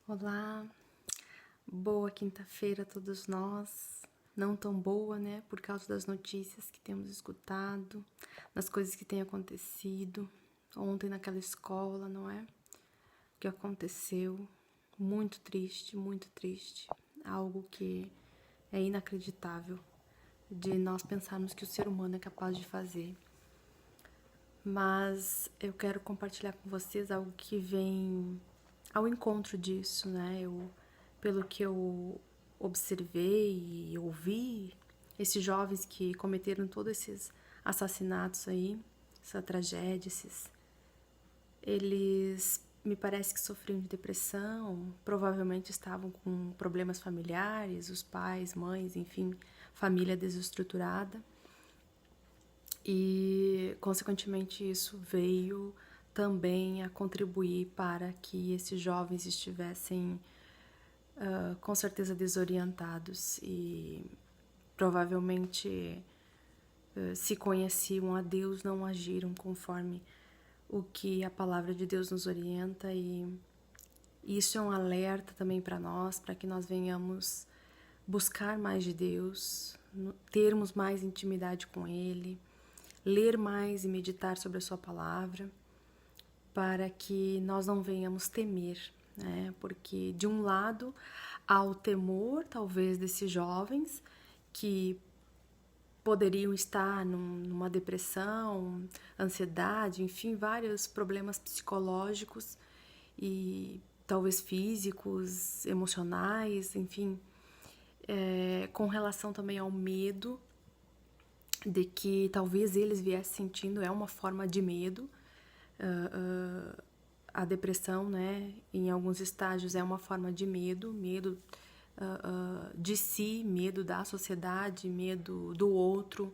Olá, boa quinta-feira a todos nós. Não tão boa, né? Por causa das notícias que temos escutado, das coisas que têm acontecido. Ontem naquela escola, não é? O que aconteceu. Muito triste, muito triste. Algo que é inacreditável de nós pensarmos que o ser humano é capaz de fazer. Mas eu quero compartilhar com vocês algo que vem ao encontro disso, né? Pelo que eu observei e ouvi, esses jovens que cometeram todos esses assassinatos aí, essa tragédia, eles me parece que sofriam de depressão, provavelmente estavam com problemas familiares, os pais, mães, enfim, família desestruturada. E, consequentemente, isso veio também a contribuir para que esses jovens estivessem com certeza desorientados e provavelmente se conheciam a Deus, não agiram conforme o que a palavra de Deus nos orienta, e isso é um alerta também para nós, para que nós venhamos buscar mais de Deus, termos mais intimidade com Ele, ler mais e meditar sobre a sua palavra, para que nós não venhamos temer, né? Porque de um lado há o temor, talvez, desses jovens que poderiam estar numa depressão, ansiedade, enfim, vários problemas psicológicos e talvez físicos, emocionais, enfim, com relação também ao medo de que talvez eles viessem sentindo, é uma forma de medo. A depressão, né, em alguns estágios é uma forma de medo de si, medo da sociedade, medo do outro,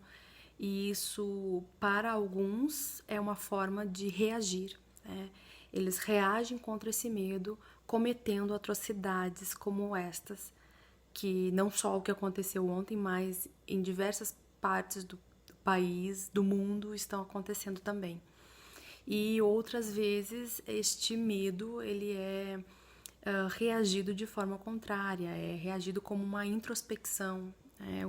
e isso para alguns é uma forma de reagir, né? Eles reagem contra esse medo cometendo atrocidades como estas, que não só o que aconteceu ontem, mas em diversas partes do país, do mundo, estão acontecendo também. E outras vezes este medo ele é reagido de forma contrária, é reagido como uma introspecção, né?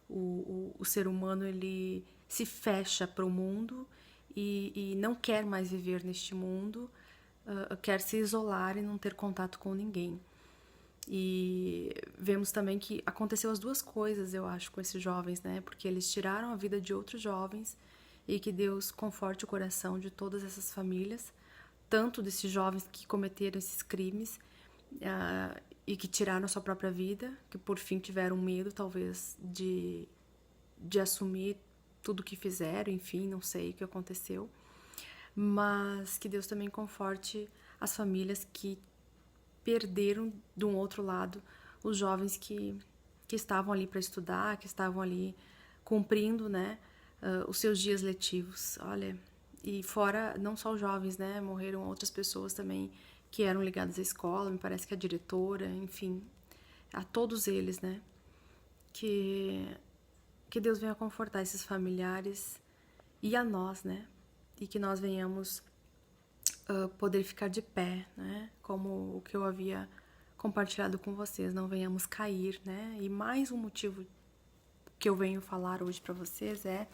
O ser humano ele se fecha para o mundo e não quer mais viver neste mundo, quer se isolar e não ter contato com ninguém. E vemos também que aconteceu as duas coisas, eu acho, com esses jovens, né? Porque eles tiraram a vida de outros jovens, e que Deus conforte o coração de todas essas famílias, tanto desses jovens que cometeram esses crimes e que tiraram a sua própria vida, que por fim tiveram medo, talvez, de assumir tudo o que fizeram, enfim, não sei o que aconteceu. Mas que Deus também conforte as famílias que perderam, de um outro lado, os jovens que estavam ali para estudar, que estavam ali cumprindo, né, os seus dias letivos. Olha, e fora, não só os jovens, né, morreram outras pessoas também que eram ligadas à escola, me parece que a diretora, enfim, a todos eles, né, que Deus venha confortar esses familiares e a nós, né, e que nós venhamos poder ficar de pé, né? Como o que eu havia compartilhado com vocês, não venhamos cair, né? E mais um motivo que eu venho falar hoje para vocês é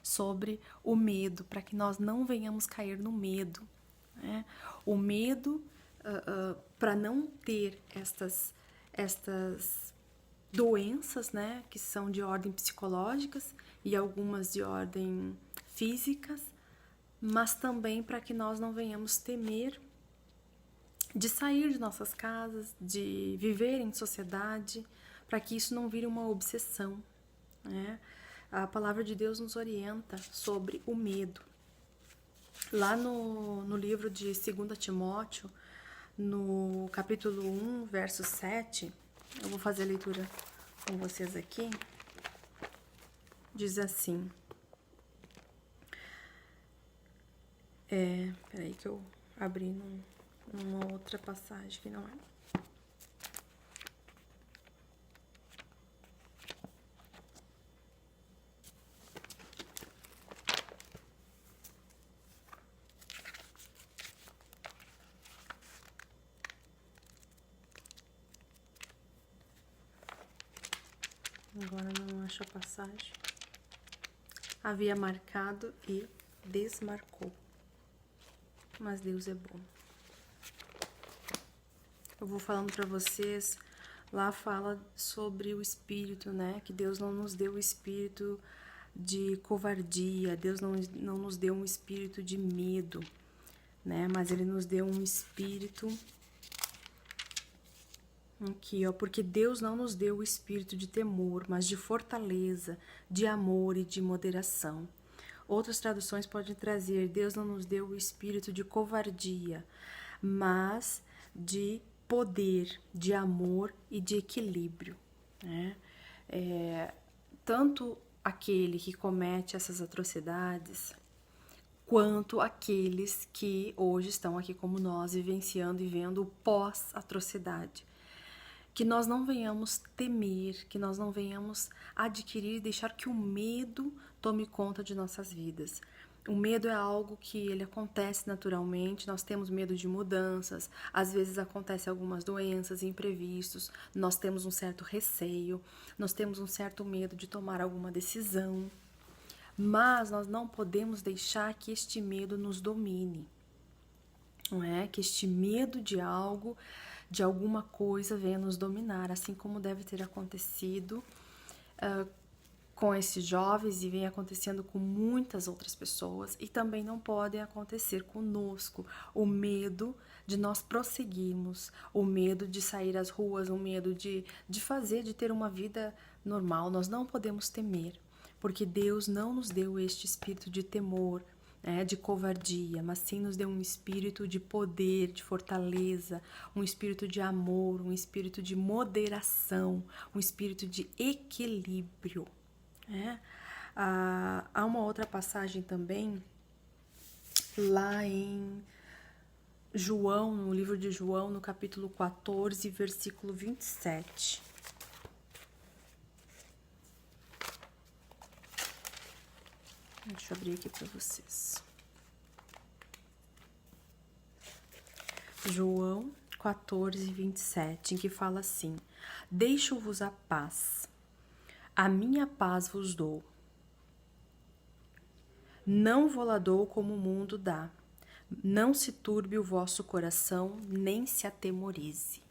sobre o medo, para que nós não venhamos cair no medo, né? O medo para não ter estas doenças, né? Que são de ordem psicológicas e algumas de ordem físicas, mas também para que nós não venhamos temer de sair de nossas casas, de viver em sociedade, para que isso não vire uma obsessão, né? A palavra de Deus nos orienta sobre o medo. Lá no livro de 2 Timóteo, no capítulo 1, verso 7, eu vou fazer a leitura com vocês aqui, diz assim... Peraí que eu abri numa outra passagem que não é. Agora não acho a passagem. Havia marcado e desmarcou. Mas Deus é bom. Eu vou falando para vocês, lá fala sobre o espírito, né? Que Deus não nos deu o espírito de covardia, Deus não nos deu um espírito de medo, né? Mas Ele nos deu um espírito... Aqui, ó, porque Deus não nos deu o espírito de temor, mas de fortaleza, de amor e de moderação. Outras traduções podem trazer: Deus não nos deu o espírito de covardia, mas de poder, de amor e de equilíbrio, né? Tanto aquele que comete essas atrocidades, quanto aqueles que hoje estão aqui como nós, vivenciando e vendo o pós-atrocidade. Que nós não venhamos temer, que nós não venhamos adquirir e deixar que o medo tome conta de nossas vidas. O medo é algo que ele acontece naturalmente, nós temos medo de mudanças, às vezes acontecem algumas doenças, imprevistos, nós temos um certo receio, nós temos um certo medo de tomar alguma decisão, mas nós não podemos deixar que este medo nos domine, não é? Que este medo de algo, de alguma coisa venha nos dominar, assim como deve ter acontecido com esses jovens e vem acontecendo com muitas outras pessoas, e também não pode acontecer conosco. O medo de nós prosseguirmos, o medo de sair às ruas, o medo de ter uma vida normal. Nós não podemos temer, porque Deus não nos deu este espírito de temor, de covardia, mas sim nos deu um espírito de poder, de fortaleza, um espírito de amor, um espírito de moderação, um espírito de equilíbrio. Há uma outra passagem também, lá em João, no livro de João, no capítulo 14, versículo 27. Deixa eu abrir aqui para vocês. João 14, 27, em que fala assim: Deixo-vos a paz, a minha paz vos dou. Não vou-la dou como o mundo dá. Não se turbe o vosso coração, nem se atemorize.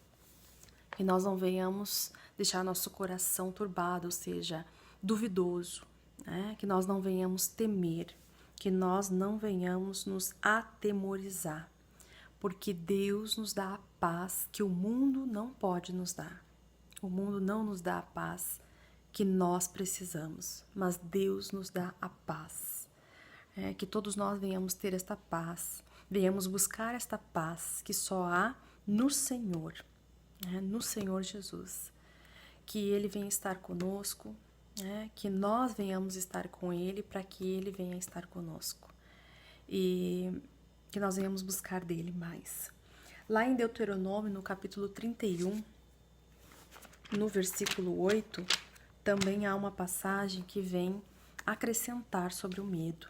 Que nós não venhamos deixar nosso coração turbado, ou seja, duvidoso, né? Que nós não venhamos temer, que nós não venhamos nos atemorizar, porque Deus nos dá a paz que o mundo não pode nos dar. O mundo não nos dá a paz que nós precisamos, mas Deus nos dá a paz. Que todos nós venhamos ter esta paz, venhamos buscar esta paz que só há no Senhor, no Senhor Jesus. Que Ele venha estar conosco, que nós venhamos estar com Ele para que Ele venha estar conosco. E que nós venhamos buscar dele mais. Lá em Deuteronômio, no capítulo 31, no versículo 8, também há uma passagem que vem acrescentar sobre o medo.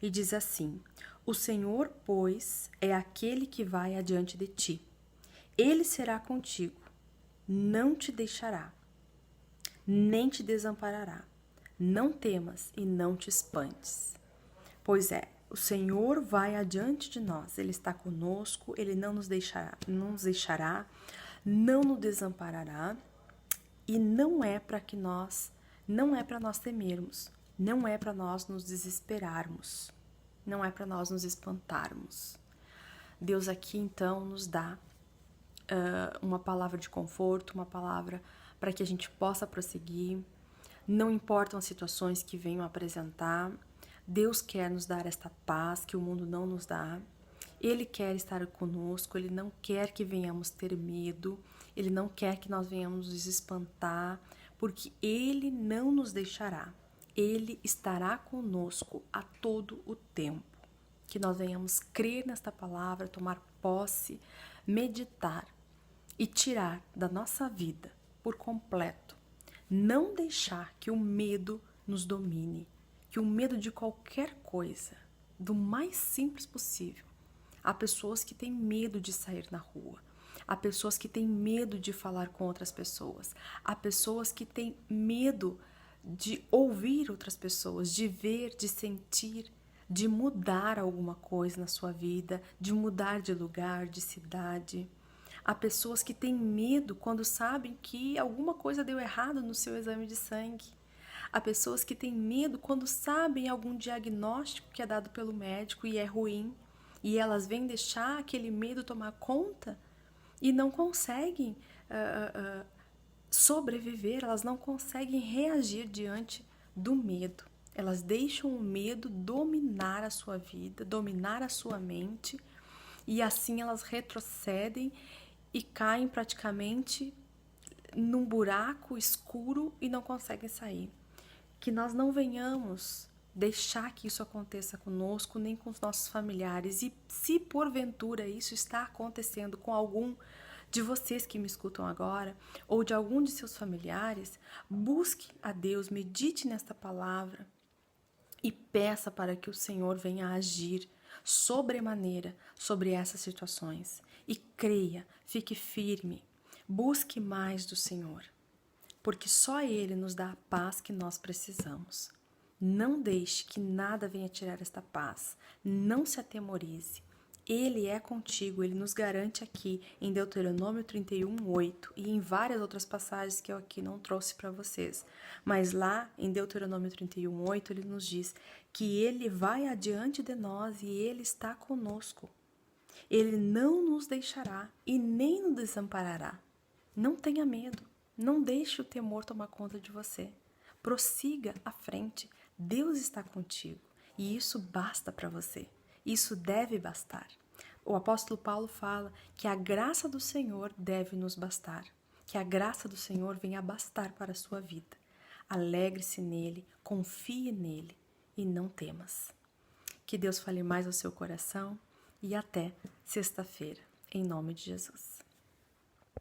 E diz assim: O Senhor, pois, é aquele que vai adiante de ti. Ele será contigo, não te deixará, nem te desamparará. Não temas e não te espantes. Pois o Senhor vai adiante de nós, Ele está conosco, Ele não nos deixará, não nos desamparará, e não é para nós temermos, não é para nós nos desesperarmos, não é para nós nos espantarmos. Deus aqui então nos dá uma palavra de conforto, uma palavra para que a gente possa prosseguir, não importam as situações que venham apresentar. Deus quer nos dar esta paz que o mundo não nos dá. Ele quer estar conosco, Ele não quer que venhamos ter medo, Ele não quer que nós venhamos nos espantar, porque Ele não nos deixará. Ele estará conosco a todo o tempo. Que nós venhamos crer nesta palavra, tomar posse, meditar e tirar da nossa vida por completo. Não deixar que o medo nos domine. Que o medo de qualquer coisa, do mais simples possível. Há pessoas que têm medo de sair na rua. Há pessoas que têm medo de falar com outras pessoas. Há pessoas que têm medo de ouvir outras pessoas, de ver, de sentir, de mudar alguma coisa na sua vida, de mudar de lugar, de cidade. Há pessoas que têm medo quando sabem que alguma coisa deu errado no seu exame de sangue. Há pessoas que têm medo quando sabem algum diagnóstico que é dado pelo médico e é ruim, e elas vêm deixar aquele medo tomar conta e não conseguem sobreviver, elas não conseguem reagir diante do medo. Elas deixam o medo dominar a sua vida, dominar a sua mente, e assim elas retrocedem e caem praticamente num buraco escuro e não conseguem sair. Que nós não venhamos deixar que isso aconteça conosco, nem com os nossos familiares. E se porventura isso está acontecendo com algum de vocês que me escutam agora, ou de algum de seus familiares, busque a Deus, medite nesta palavra e peça para que o Senhor venha agir sobremaneira sobre essas situações. E creia, fique firme, busque mais do Senhor, porque só Ele nos dá a paz que nós precisamos. Não deixe que nada venha tirar esta paz. Não se atemorize. Ele é contigo, Ele nos garante aqui em Deuteronômio 31:8 e em várias outras passagens que eu aqui não trouxe para vocês. Mas lá em Deuteronômio 31:8 Ele nos diz que Ele vai adiante de nós e Ele está conosco. Ele não nos deixará e nem nos desamparará. Não tenha medo, não deixe o temor tomar conta de você. Prossiga à frente, Deus está contigo e isso basta para você. Isso deve bastar. O apóstolo Paulo fala que a graça do Senhor deve nos bastar, que a graça do Senhor venha bastar para a sua vida. Alegre-se nele, confie nele e não temas. Que Deus fale mais ao seu coração e até sexta-feira, em nome de Jesus.